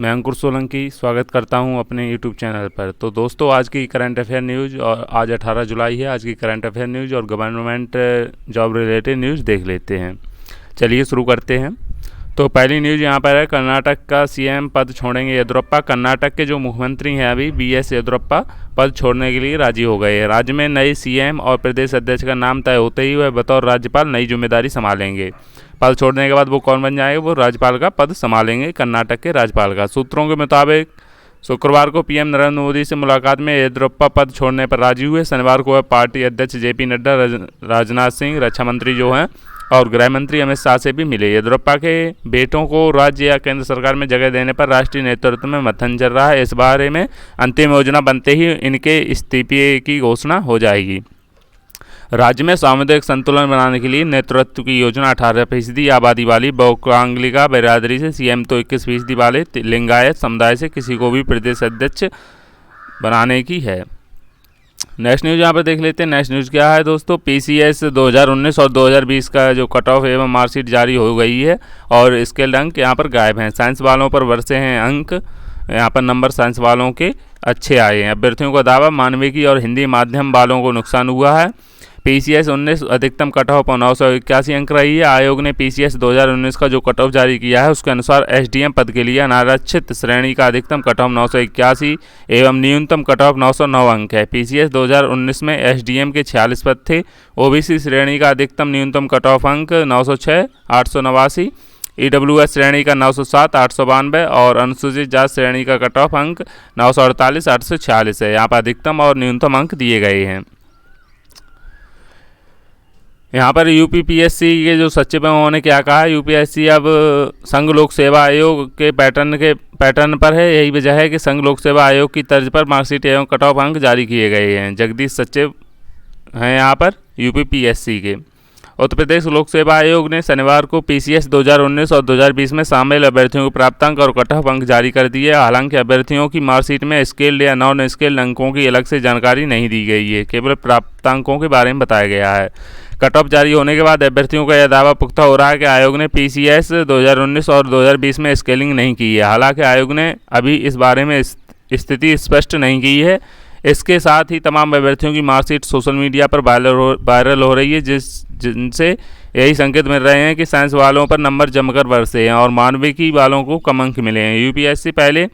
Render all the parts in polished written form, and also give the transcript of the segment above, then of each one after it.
मैं अंकुर सोलंकी स्वागत करता हूं अपने यूट्यूब चैनल पर। तो दोस्तों, आज की करंट अफेयर न्यूज़, और आज 18 जुलाई है। आज की करंट अफेयर न्यूज़ और गवर्नमेंट जॉब रिलेटेड न्यूज़ देख लेते हैं। चलिए शुरू करते हैं। तो पहली न्यूज़ यहाँ पर है, कर्नाटक का सीएम पद छोड़ेंगे येदियुरप्पा। कर्नाटक के जो मुख्यमंत्री हैं अभी बीएस येदियुरप्पा पद छोड़ने के लिए राजी हो गए हैं। राज्य में नए सीएम और प्रदेश अध्यक्ष का नाम तय होते ही वह बतौर राज्यपाल नई जिम्मेदारी संभालेंगे। पद छोड़ने के बाद वो कौन बन जाएंगे? वो राज्यपाल का पद संभालेंगे, कर्नाटक के राज्यपाल का। सूत्रों के मुताबिक शुक्रवार को पीएम नरेंद्र मोदी से मुलाकात में येदियुरप्पा पद छोड़ने पर राजी हुए। शनिवार को वह पार्टी अध्यक्ष जेपी नड्डा, राजनाथ सिंह, रक्षा मंत्री जो हैं, और गृह मंत्री अमित शाह से भी मिले। येदियुरप्पा के बेटों को राज्य या केंद्र सरकार में जगह देने पर राष्ट्रीय नेतृत्व में मंथन चल रहा है। इस बारे में अंतिम योजना बनते ही इनके इस्तीफे की घोषणा हो जाएगी। राज्य में सामुदायिक संतुलन बनाने के लिए नेतृत्व की योजना 18% आबादी वाली बहुआंगलिका बिरादरी से सीएम तो 21% वाले लिंगायत समुदाय से किसी को भी प्रदेश अध्यक्ष बनाने की है। नेक्स्ट न्यूज़ यहाँ पर देख लेते हैं। नेक्स्ट न्यूज़ क्या है दोस्तों? पीसीएस 2019 और 2020 का जो कट ऑफ एवं मार्कशीट जारी हो गई है और स्केल अंक यहाँ पर गायब हैं। साइंस वालों पर बरसे हैं अंक, यहाँ पर नंबर साइंस वालों के अच्छे आए हैं। अभ्यर्थियों का दावा, मानविकी और हिंदी माध्यम वालों को नुकसान हुआ है। पीसीएस 19 अधिकतम कट ऑफ 981 अंक रही है। आयोग ने पीसीएस 2019 का जो कट ऑफ जारी किया है उसके अनुसार एसडीएम पद के लिए अनारक्षित श्रेणी का अधिकतम कट ऑफ 981 एवं न्यूनतम कट ऑफ 909 अंक है। पीसीएस 2019 में एसडीएम के 46 पद थे। ओबीसी श्रेणी का अधिकतम न्यूनतम कट ऑफ अंक 906 889, ईडब्ल्यूएस श्रेणी का 907 892 और अनुसूचित जाति श्रेणी का कट ऑफ अंक 948 846 है। यहाँ पर अधिकतम और न्यूनतम अंक दिए गए हैं। यहाँ पर यूपीपीएससी के जो सचिव हैं उन्होंने क्या कहा है? यूपीएससी अब संघ लोक सेवा आयोग के पैटर्न पर है। यही वजह है कि संघ लोक सेवा आयोग की तर्ज पर मार्कशीट एवं कट ऑफ अंक जारी किए गए हैं। जगदीश सचिव हैं यहाँ पर यूपीपीएससी के। उत्तर प्रदेश लोक सेवा आयोग ने शनिवार को पीसीएस 2019 और 2020 में शामिल अभ्यर्थियों के प्राप्तांक और कट ऑफ अंक जारी कर दिए। हालांकि अभ्यर्थियों की मार्कशीट में स्केल्ड या नॉन स्केल्ड अंकों की अलग से जानकारी नहीं दी गई है, केवल प्राप्तांकों के बारे में बताया गया है। कट ऑफ जारी होने के बाद अभ्यर्थियों का यह दावा पुख्ता हो रहा है कि आयोग ने पीसीएस 2019 और 2020 में स्केलिंग नहीं की है। हालांकि आयोग ने अभी इस बारे में स्थिति स्पष्ट नहीं की है। इसके साथ ही तमाम अभ्यर्थियों की मार्कशीट सोशल मीडिया पर वायरल हो रही है, जिनसे यही संकेत मिल रहे हैं कि साइंस वालों पर नंबर जमकर बरसे हैं और मानविकी वालों को कम अंक मिले हैं। यूपीएससी पहले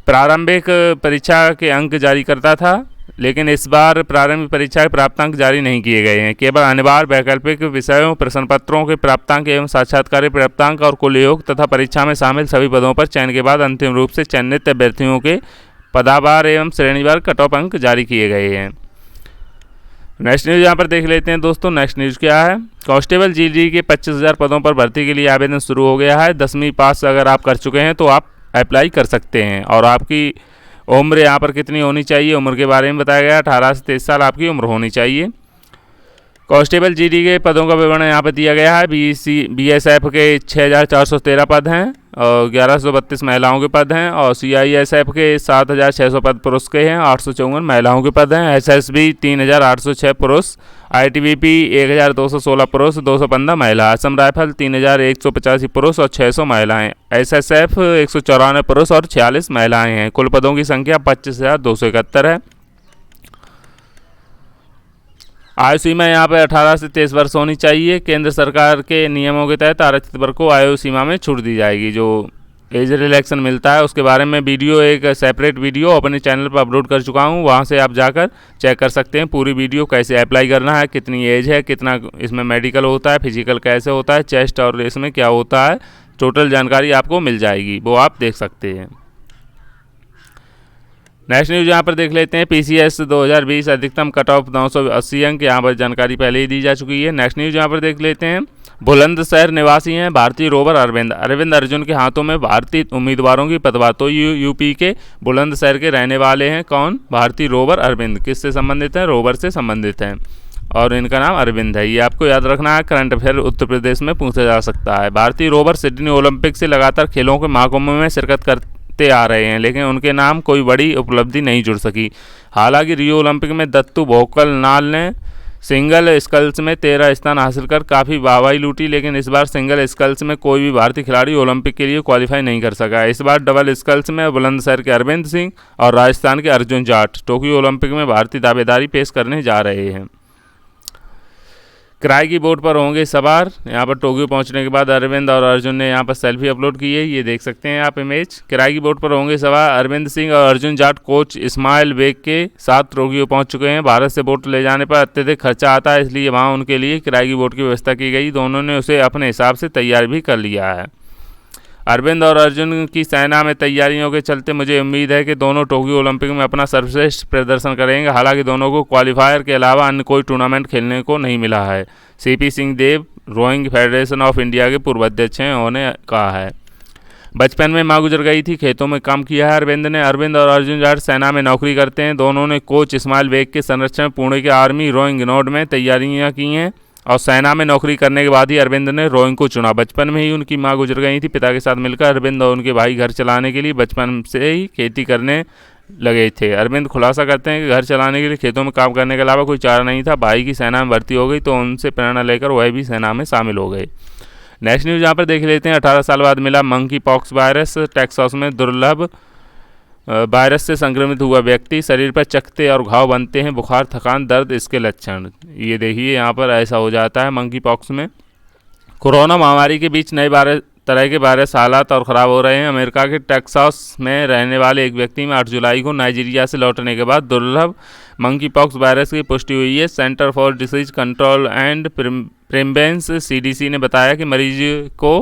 प्रारंभिक परीक्षा के अंक जारी करता था, लेकिन इस बार प्रारंभिक परीक्षा के प्राप्तांक जारी नहीं किए गए हैं। केवल अनिवार्य वैकल्पिक विषयों, प्रश्न पत्रों के प्राप्तांक एवं साक्षात्कार प्राप्तांक और कुल योग तथा परीक्षा में शामिल सभी पदों पर चयन के बाद अंतिम रूप से चयनित अभ्यर्थियों के पदावार एवं श्रेणीवार कट ऑफ अंक जारी किए गए हैं। नेक्स्ट न्यूज़ यहाँ पर देख लेते हैं दोस्तों। नेक्स्ट न्यूज़ क्या है? कांस्टेबल जीडी के 25,000 पदों पर भर्ती के लिए आवेदन शुरू हो गया है। 10वीं पास अगर आप कर चुके हैं तो आप अप्लाई कर सकते हैं। और आपकी उम्र यहाँ पर कितनी होनी चाहिए? उम्र के बारे में बताया गया, 18 से 23 साल आपकी उम्र होनी चाहिए। कांस्टेबल जीडी के पदों का विवरण यहाँ पर दिया गया है। बीएसएफ के 6,413 पद हैं और 1,132 महिलाओं के पद हैं। और सीआईएसएफ के 7,600 पद पुरुष के हैं, 854 महिलाओं के पद हैं। एसएसबी 3,806 पुरुष, आईटीबीपी 1,216 पुरुष, 215 महिला। असम राइफल 3,185 पुरुष और 600 महिलाएं। एसएसएफ 194 पुरुष और 46 महिलाएं हैं। कुल पदों की संख्या 25,271 है। आयु सीमा यहाँ पर 18 से 23 वर्ष होनी चाहिए। केंद्र सरकार के नियमों के तहत आरक्षित वर्ग को आयु सीमा में छूट दी जाएगी। जो एज रिलैक्सेशन मिलता है उसके बारे में वीडियो, एक सेपरेट वीडियो अपने चैनल पर अपलोड कर चुका हूँ, वहाँ से आप जाकर चेक कर सकते हैं पूरी वीडियो, कैसे अप्लाई करना है, कितनी एज है, कितना इसमें मेडिकल होता है, फिजिकल कैसे होता है, चेस्ट और इसमें क्या होता है, टोटल जानकारी आपको मिल जाएगी, वो आप देख सकते हैं। नेक्स्ट न्यूज़ यहाँ पर देख लेते हैं। पीसीएस 2020 अधिकतम कट ऑफ 980 अंक, यहाँ पर जानकारी पहले ही दी जा चुकी है। नेक्स्ट न्यूज़ यहाँ पर देख लेते हैं। बुलंदशहर निवासी हैं भारतीय रोवर अरविंद अर्जुन के हाथों में भारतीय उम्मीदवारों की पदवा। तो यूपी के बुलंदशहर के रहने वाले हैं। कौन? भारतीय रोवर अरविंद। किससे संबंधित हैं? रोवर से संबंधित हैं और इनका नाम अरविंद है। ये आपको याद रखना है, करंट अफेयर उत्तर प्रदेश में पूछा जा सकता है। भारतीय रोवर सिडनी ओलंपिक से लगातार खेलों के महाकुंभ में शिरकत करते आ रहे हैं, लेकिन उनके नाम कोई बड़ी उपलब्धि नहीं जुड़ सकी। हालांकि रियो ओलंपिक में दत्तू भोकल नाल ने सिंगल स्कल्स में 13 स्थान हासिल कर काफ़ी वाहवाही लूटी, लेकिन इस बार सिंगल स्कल्स में कोई भी भारतीय खिलाड़ी ओलंपिक के लिए क्वालिफाई नहीं कर सका। इस बार डबल स्कल्स में बुलंदशहर के अरविंद सिंह और राजस्थान के अर्जुन जाट टोक्यो ओलंपिक में भारतीय दावेदारी पेश करने जा रहे हैं। किराए की बोट पर होंगे सवार। यहाँ पर टोक्यो पहुँचने के बाद अरविंद और अर्जुन ने यहाँ पर सेल्फी अपलोड की है, ये देख सकते हैं आप इमेज। किराए की बोट पर होंगे सवार अरविंद सिंह और अर्जुन जाट कोच इस्माइल बेग के साथ टोक्यो पहुँच चुके हैं। भारत से बोट ले जाने पर अत्यधिक खर्चा आता है, इसलिए वहाँ उनके लिए किराए की बोट की व्यवस्था की गई। दोनों ने उसे अपने हिसाब से तैयार भी कर लिया है। अरविंद और अर्जुन की सेना में तैयारियों के चलते मुझे उम्मीद है कि दोनों टोक्यो ओलंपिक में अपना सर्वश्रेष्ठ प्रदर्शन करेंगे। हालांकि दोनों को क्वालिफायर के अलावा अन्य कोई टूर्नामेंट खेलने को नहीं मिला है। CP Singh Dev rowing federation of India के पूर्व अध्यक्ष हैं, उन्होंने कहा है। बचपन में माँ गुजर गई थी, खेतों में काम किया है अरविंद ने। अरविंद और अर्जुन जाट सेना में नौकरी करते हैं। दोनों ने कोच इस्माइल बेग के संरक्षण पुणे के आर्मी रोइंग नोड में तैयारियाँ की हैं और सेना में नौकरी करने के बाद ही अरविंद ने रोइंग को चुना। बचपन में ही उनकी मां गुजर गई थी। पिता के साथ मिलकर अरविंद और उनके भाई घर चलाने के लिए बचपन से ही खेती करने लगे थे। अरविंद खुलासा करते हैं कि घर चलाने के लिए खेतों में काम करने के अलावा कोई चारा नहीं था। भाई की सेना में भर्ती हो गई तो उनसे प्रेरणा लेकर वह भी सेना में शामिल हो गए। नेक्स्ट न्यूज़ यहाँ पर देख लेते हैं। 18 साल बाद मिला मंकी पॉक्स वायरस। टेक्सास में दुर्लभ वायरस से संक्रमित हुआ व्यक्ति, शरीर पर चकत्ते और घाव बनते हैं, बुखार, थकान, दर्द इसके लक्षण। ये देखिए यहाँ पर ऐसा हो जाता है मंकी पॉक्स में। कोरोना महामारी के बीच नए तरह के वायरस हालात और ख़राब हो रहे हैं। अमेरिका के टेक्सास में रहने वाले एक व्यक्ति में 8 जुलाई को नाइजीरिया से लौटने के बाद दुर्लभ मंकी पॉक्स वायरस की पुष्टि हुई है। Centre for disease control and prevention CDC ने बताया कि मरीज को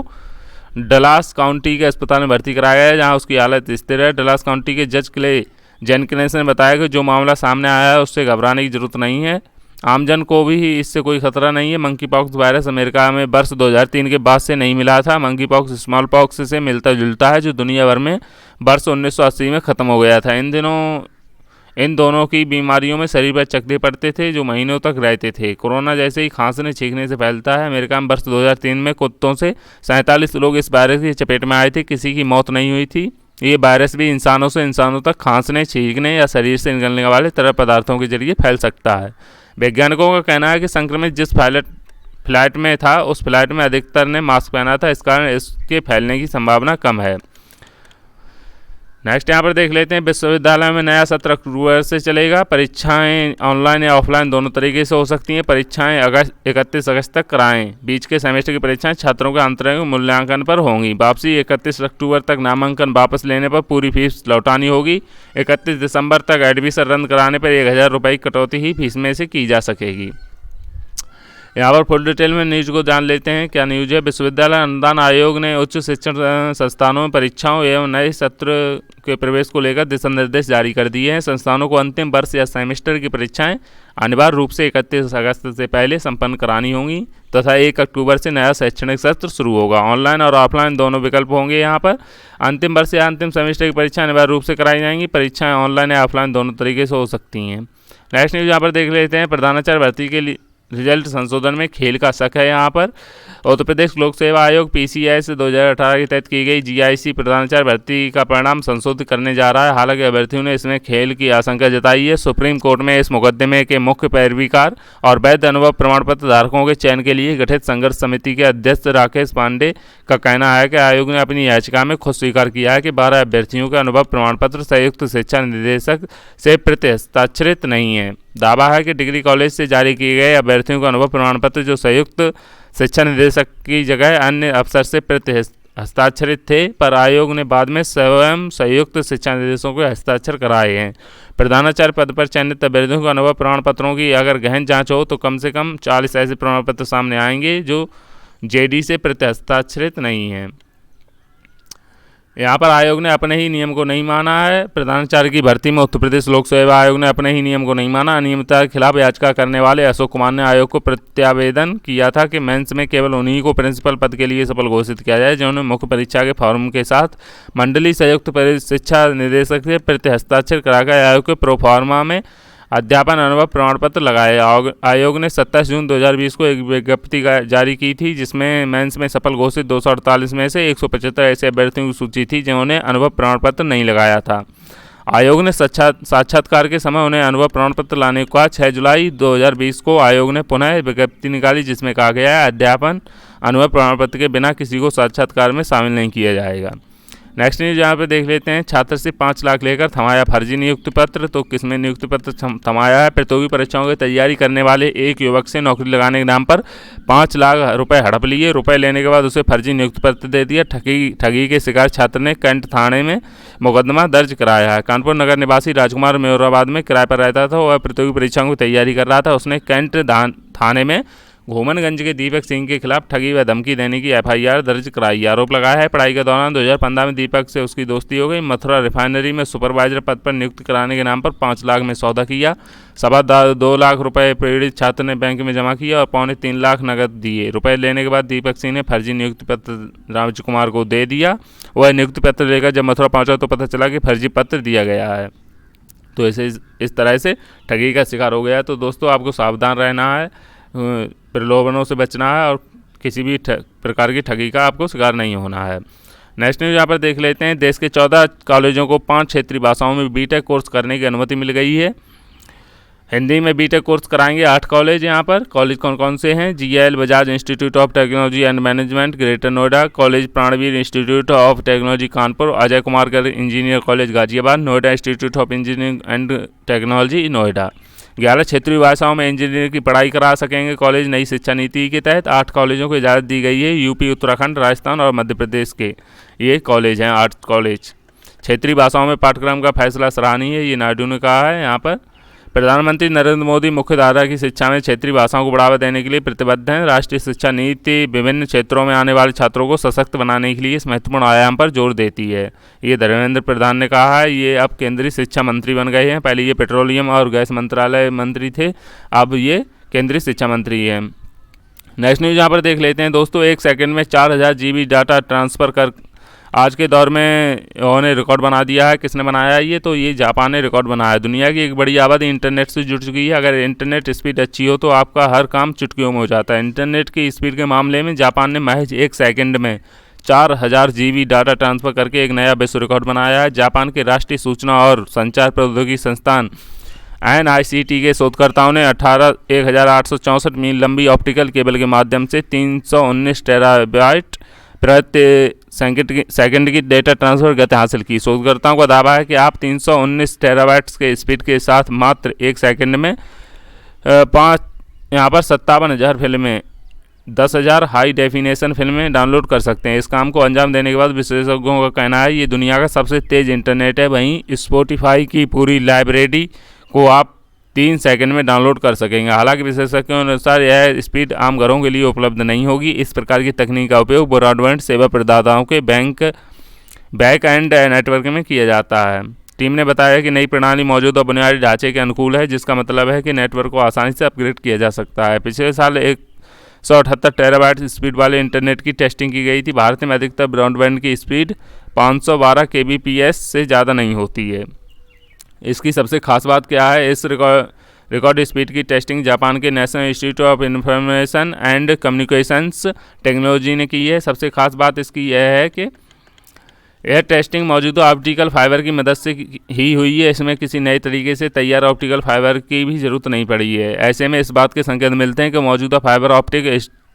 डलास काउंटी के अस्पताल में भर्ती कराया गया है, जहां उसकी हालत स्थिर है। डलास काउंटी के जज क्ले जेनकिंस ने बताया कि जो मामला सामने आया है उससे घबराने की जरूरत नहीं है। आमजन को भी इससे कोई खतरा नहीं है। मंकी पॉक्स वायरस अमेरिका में वर्ष 2003 के बाद से नहीं मिला था। मंकी पॉक्स स्मॉल पॉक्स से मिलता जुलता है, जो दुनिया भर में वर्ष 1980 में ख़त्म हो गया था। इन दोनों की बीमारियों में शरीर पर चकत्ते पड़ते थे जो महीनों तक रहते थे। कोरोना जैसे ही खांसने छींकने से फैलता है। अमेरिका में वर्ष 2003 में कुत्तों से 47 लोग इस वायरस की चपेट में आए थे, किसी की मौत नहीं हुई थी। ये वायरस भी इंसानों से इंसानों तक खांसने, छींकने या शरीर से निकलने वाले तरल पदार्थों के जरिए फैल सकता है। वैज्ञानिकों का कहना है कि संक्रमित जिस फ्लाइट में था उस फ्लाइट में अधिकतर ने मास्क पहना था, इस कारण इसके फैलने की संभावना कम है। नेक्स्ट यहाँ पर देख लेते हैं। विश्वविद्यालय में नया सत्र अक्टूबर से चलेगा। परीक्षाएं ऑनलाइन या ऑफलाइन दोनों तरीके से हो सकती हैं। परीक्षाएं 31 अगस्त तक कराएं। बीच के सेमेस्टर की परीक्षाएं छात्रों के आंतरिक मूल्यांकन पर होंगी। वापसी 31 अक्टूबर तक नामांकन वापस लेने पर पूरी फीस लौटानी होगी। 31 दिसंबर तक एडमिशन रद्द कराने पर 1000 रुपये की कटौती ही फीस में से की जा सकेगी। यहाँ पर फुल डिटेल में न्यूज़ को जान लेते हैं। क्या न्यूज़ है। विश्वविद्यालय अनुदान आयोग ने उच्च शिक्षण संस्थानों में परीक्षाओं एवं नए सत्र के प्रवेश को लेकर दिशा निर्देश जारी कर दिए हैं। संस्थानों को अंतिम वर्ष या सेमेस्टर की परीक्षाएं अनिवार्य रूप से 31 अगस्त से पहले संपन्न करानी होंगी तथा 1 अक्टूबर से नया शैक्षणिक सत्र शुरू होगा। ऑनलाइन और ऑफलाइन दोनों विकल्प होंगे। यहाँ पर अंतिम वर्ष या अंतिम सेमेस्टर की परीक्षा अनिवार्य रूप से कराई जाएंगी। परीक्षाएँ ऑनलाइन या ऑफलाइन दोनों तरीके से हो सकती हैं। नेक्स्ट न्यूज़ यहाँ पर देख लेते हैं। प्रधानाचार्य भर्ती के लिए रिजल्ट संशोधन में खेल का शक है। यहाँ पर उत्तर प्रदेश लोक सेवा आयोग PCS 2018 के तहत की गई GIC प्रधानाचार्य भर्ती का परिणाम संशोधित करने जा रहा है। हालांकि अभ्यर्थियों ने इसमें खेल की आशंका जताई है। सुप्रीम कोर्ट में इस मुकदमे के मुख्य पैरवीकार और वैध अनुभव प्रमाण पत्र धारकों के चयन के लिए गठित संघर्ष समिति के अध्यक्ष राकेश पांडे का कहना है कि आयोग ने अपनी याचिका में खुद स्वीकार किया है कि 12 अभ्यर्थियों के अनुभव प्रमाण पत्र संयुक्त शिक्षा निदेशक से प्रतिहस्ताक्षरित नहीं है। दावा है कि डिग्री कॉलेज से जारी किए गए अभ्यर्थियों का अनुभव प्रमाण पत्र जो संयुक्त शिक्षा निदेशक की जगह अन्य अफसर से हस्ताक्षरित थे, पर आयोग ने बाद में स्वयं संयुक्त शिक्षा निदेशकों के हस्ताक्षर कराए हैं। प्रधानाचार्य पद पर चयनित अभ्यर्थियों के अनुभव प्रमाण पत्रों की अगर गहन जांच हो तो कम से कम 40 ऐसे प्रमाण पत्र सामने आएंगे जो JD से हस्ताक्षरित नहीं हैं। यहाँ पर आयोग ने अपने ही नियम को नहीं माना है। प्रधानाचार्य की भर्ती में उत्तर प्रदेश लोक सेवा आयोग ने अपने ही नियम को नहीं माना। अनियमितता के खिलाफ याचिका करने वाले अशोक कुमार ने आयोग को प्रत्यावेदन किया था कि मेंस में केवल उन्हीं को प्रिंसिपल पद के लिए सफल घोषित किया जाए जिन्होंने मुख्य परीक्षा के फॉर्म के साथ मंडलीय संयुक्त शिक्षा निदेशक से प्रतिहस्ताक्षर कराकर आयोग के प्रोफार्मा में अध्यापन अनुभव प्रमाण पत्र लगाए। आयोग ने 27 जून 2020 को एक विज्ञप्ति जारी की थी जिसमें मेंस में सफल घोषित 248 में से 175 ऐसे अभ्यर्थियों की सूची थी जिन्होंने अनुभव प्रमाण पत्र नहीं लगाया था। आयोग ने साक्षात्कार के समय उन्हें अनुभव प्रमाण पत्र लाने को कहा। 6 जुलाई 2020 को आयोग ने पुनः विज्ञप्ति निकाली जिसमें कहा गया है अध्यापन अनुभव प्रमाण पत्र के बिना किसी को साक्षात्कार में शामिल नहीं किया जाएगा। नेक्स्ट न्यूज यहाँ पे देख लेते हैं। छात्र से 5 लाख लेकर थमाया फर्जी नियुक्ति पत्र। तो किसमें नियुक्ति पत्र थमाया है? प्रतियोगी परीक्षाओं की तैयारी करने वाले एक युवक से नौकरी लगाने के नाम पर 5 लाख रुपए हड़प लिए। रुपए लेने के बाद उसे फर्जी नियुक्ति पत्र दे दिया। ठगी के शिकार छात्र ने कैंट थाने में मुकदमा दर्ज कराया है। कानपुर नगर निवासी राजकुमार मेयोराबाद में किराए पर रहता था। वह प्रतियोगी परीक्षाओं की तैयारी कर रहा था। उसने कैंट थाने में घूमनगंज के दीपक सिंह के खिलाफ ठगी व धमकी देने की एफआईआर दर्ज कराई। आरोप लगाया है पढ़ाई के दौरान 2015 में दीपक से उसकी दोस्ती हो गई। मथुरा रिफाइनरी में सुपरवाइजर पद पर नियुक्त कराने के नाम पर 5 लाख में सौदा किया। 2.25 लाख रुपए पीड़ित छात्र ने बैंक में जमा किया और 2.25 लाख नकद दिए। रुपए लेने के बाद दीपक सिंह ने फर्जी नियुक्ति पत्र राजकुमार को दे दिया। वह नियुक्ति पत्र लेकर जब मथुरा पहुंचा तो पता चला कि फर्जी पत्र दिया गया है। तो इस तरह से ठगी का शिकार हो गया। तो दोस्तों आपको सावधान रहना है, प्रलोभनों से बचना है और किसी भी प्रकार की ठगी का आपको शिकार नहीं होना है। नेक्स्ट न्यूज़ यहाँ पर देख लेते हैं। देश के 14 कॉलेजों को 5 क्षेत्रीय भाषाओं में बीटेक कोर्स करने की अनुमति मिल गई है। हिंदी में बीटेक कोर्स कराएंगे 8 कॉलेज। यहाँ पर कॉलेज कौन कौन से हैं? GL Bajaj Institute of Technology and Management Greater Noida, college Pranveer Institute of Technology Kanpur, Ajay Kumar Garg engineer college Ghaziabad, Noida Institute of Engineering and Technology Noida. 11 क्षेत्रीय भाषाओं में इंजीनियरिंग की पढ़ाई करा सकेंगे कॉलेज। नई शिक्षा नीति के तहत 8 कॉलेजों को इजाज़त दी गई है। यूपी, उत्तराखंड, राजस्थान और मध्य प्रदेश के ये कॉलेज हैं, 8 कॉलेज। क्षेत्रीय भाषाओं में पाठ्यक्रम का फैसला सराहनीय है, ये नायडू ने कहा है। यहाँ पर प्रधानमंत्री नरेंद्र मोदी मुख्य धारा की शिक्षा में क्षेत्रीय भाषाओं को बढ़ावा देने के लिए प्रतिबद्ध हैं। राष्ट्रीय शिक्षा नीति विभिन्न क्षेत्रों में आने वाले छात्रों को सशक्त बनाने के लिए इस महत्वपूर्ण आयाम पर जोर देती है, ये धर्मेंद्र प्रधान ने कहा है। ये अब केंद्रीय शिक्षा मंत्री बन गए हैं। पहले ये पेट्रोलियम और गैस मंत्रालय मंत्री थे, अब ये केंद्रीय शिक्षा मंत्री हैं। नेक्स्ट न्यूज़ यहाँ पर देख लेते हैं दोस्तों। 1 सेकंड में 4000 GB डाटा ट्रांसफ़र कर आज के दौर में उन्होंने रिकॉर्ड बना दिया है। किसने बनाया है ये? तो ये जापान ने रिकॉर्ड बनाया है। दुनिया की एक बड़ी आबादी इंटरनेट से जुड़ चुकी है। अगर इंटरनेट स्पीड अच्छी हो तो आपका हर काम चुटकियों में हो जाता है। इंटरनेट की स्पीड के मामले में जापान ने महज 1 सेकंड में 4000 GB डाटा ट्रांसफ़र करके एक नया विश्व रिकॉर्ड बनाया है। जापान के राष्ट्रीय सूचना और संचार प्रौद्योगिकी संस्थान NICT के शोधकर्ताओं ने 1864 मील लंबी ऑप्टिकल केबल के माध्यम से 319 टेराबाइट प्रति सेकंड की डेटा ट्रांसफर गति हासिल की। शोधकर्ताओं का दावा है कि आप 319 टेराबाइट्स के स्पीड के साथ मात्र 1 सेकंड में 57,000 फिल्में, 10,000 हाई डेफिनेशन फिल्में डाउनलोड कर सकते हैं। इस काम को अंजाम देने के बाद विशेषज्ञों का कहना है ये दुनिया का सबसे तेज़ इंटरनेट है। वहीं स्पॉटिफाई की पूरी लाइब्रेरी को आप 3 सेकंड में डाउनलोड कर सकेंगे। हालांकि विशेषज्ञों के अनुसार यह स्पीड आम घरों के लिए उपलब्ध नहीं होगी। इस प्रकार की तकनीक का उपयोग ब्रॉडबैंड सेवा प्रदाताओं के बैक एंड नेटवर्क में किया जाता है। टीम ने बताया कि नई प्रणाली मौजूदा बुनियादी ढांचे के अनुकूल है, जिसका मतलब है कि नेटवर्क को आसानी से अपग्रेड किया जा सकता है। पिछले साल 178 टेराबाइट स्पीड वाले इंटरनेट की टेस्टिंग की गई थी। भारत में अधिकतर ब्रॉडबैंड की स्पीड 512 kbps से ज़्यादा नहीं होती है। इसकी सबसे खास बात क्या है? इस रिकॉर्ड स्पीड की टेस्टिंग जापान के national institute of information and communications technology ने की है। सबसे खास बात इसकी यह है कि यह टेस्टिंग मौजूदा ऑप्टिकल फाइबर की मदद से ही हुई है। इसमें किसी नए तरीके से तैयार ऑप्टिकल फाइबर की भी ज़रूरत नहीं पड़ी है। ऐसे में इस बात के संकेत मिलते हैं कि मौजूदा फाइबर ऑप्टिक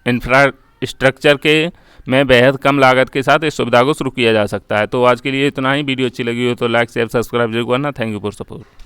इंफ्रास्ट्रक्चर में बेहद कम लागत के साथ इस सुविधा को शुरू किया जा सकता है। तो आज के लिए इतना ही। वीडियो अच्छी लगी हो तो लाइक शेयर सब्सक्राइब जरूर करना। Thank you for support.